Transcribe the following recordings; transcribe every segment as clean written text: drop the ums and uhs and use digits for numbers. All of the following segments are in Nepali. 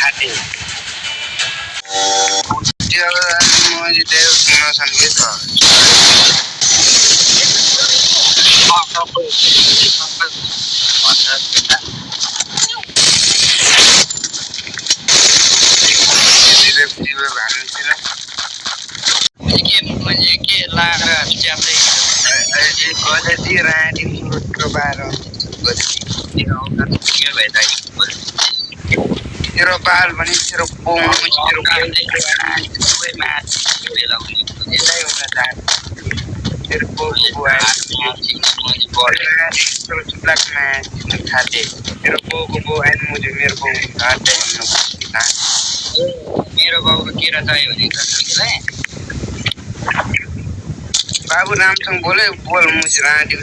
खाते मुझे देव सुनो संगीत म्हणजे के लागा च्याप्दै गजती राडी सुरु बारो गजती के भइदा तेरो बाल पनि तेरो पोङ तेरो सबै माछ बेला हुने यसै हुन जान्छ तेरो पोको तेरो चुप्लाक माछ खाते तेरो पोको आइन मुझे मेरो को हात मेरो बाबुको केरा चाहियो भने कसैलाई बाबू रामसँग बोल मुझे राडी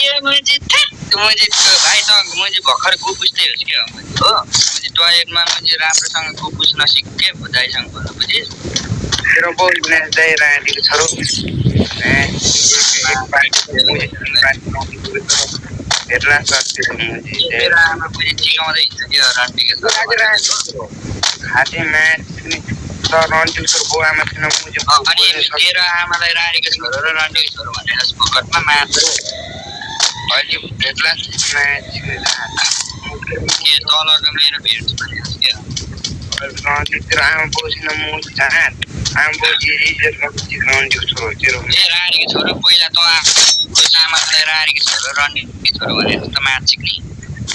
ये मुझे भाइसँग मुझे भर्खर गु पुस्दै होस् क्या हो मुझे टोयलेटमा मुझे राम्रोसँग गु पुस्न सिके दाइसँग बोल्नु बुझिस तेरो बोल भने दाइ राडीको छोरो हेर्ला सक्छ मुझे तेरो आमा पनि चिकाउँदै हिँड्छ क्या राडीको छोरो खाते म्याच रन्टिङ छोरो आमा थिएन मुझे अनि तेरो आमालाई राडीको छोरो र रन्टिङको छोरो भनेर स्पोकटमा मार्छ अहिले भेट्ला के तलको मेरो भेट भनेको के तेरो आमा बोसिन म जान आमा बोसी इज्जत गर्छ रन्टिङको छोरो तेरो ए राडीको छोरो पहिला त आमालाई राडीको छोरो रन्टिङको छोरो भनेर त मार्छ नि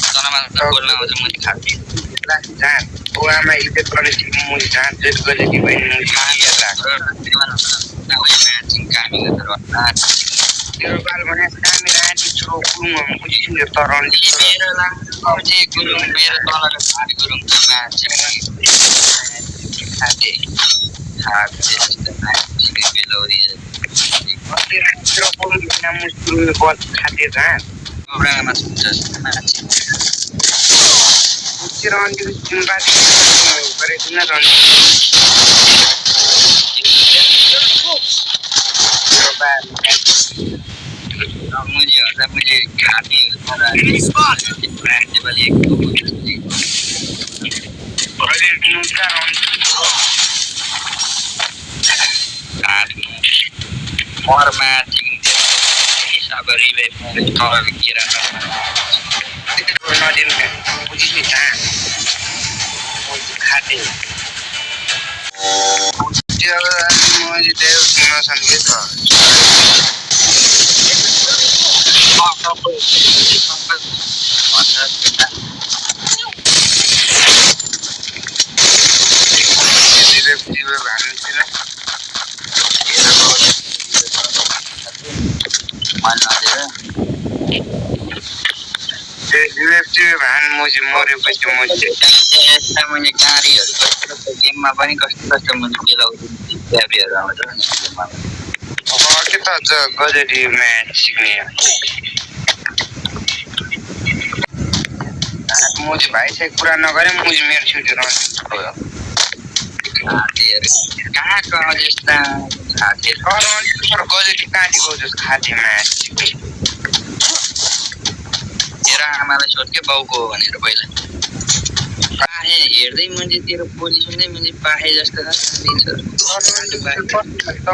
तलमा त बोल्न आउँछ मैले खाते जान ओ आमा इज्जत गर्ने सिक्नु मुझे जान जेट गरे कि बहिनी मुझे तेरो बाल भने कामी राटी छोरो गुरुङ बुझिस नि त रन्डी मेरो लामो गुरुङ मेरो तलको भारी गुरुङ त माछ खाते जस्तो माछ बेलौरी तेरो पोल बिना मुस्कुल बस खाते जान उडामा जस्तो माछ तेरो रन्डी जुम्बाटी गरे दिन रन्डी तेरो बाल मुझे होता मुझे खाती वाली एक और मैचिंग सबरी में थोड़ा गिरा नदीन बुझी था खाते मुझे देव सुनो संगीत मुझे मरेपछि मैले गाडीहरू गेममा पनि कस्तो कस्तो मुझे बेलाउँछु ट्याबीहरू आउँछ के त गजडी म्याच सिक्ने मुझे भाइसँग कुरा नगरे मुझे मेरो छुट्टी रहन्छ कहाँ कहाँ जस्ता खाते गजडी काटेको जस्तो खाते म्याच तेरो आमालाई सोध्के बाउको हो भनेर पहिला पाहे हेर्दै मैले तेरो बोली सुन्दै मैले पाहे जस्तो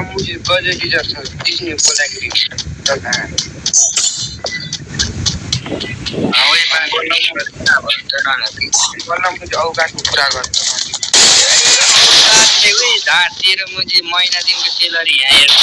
मुझे गजडी जस्तो दिस्ने बोल्दाखेरि औकातको कुरा गर्छ तेरो मुझे महिना दिनको सेलरी यहाँ हेर्छ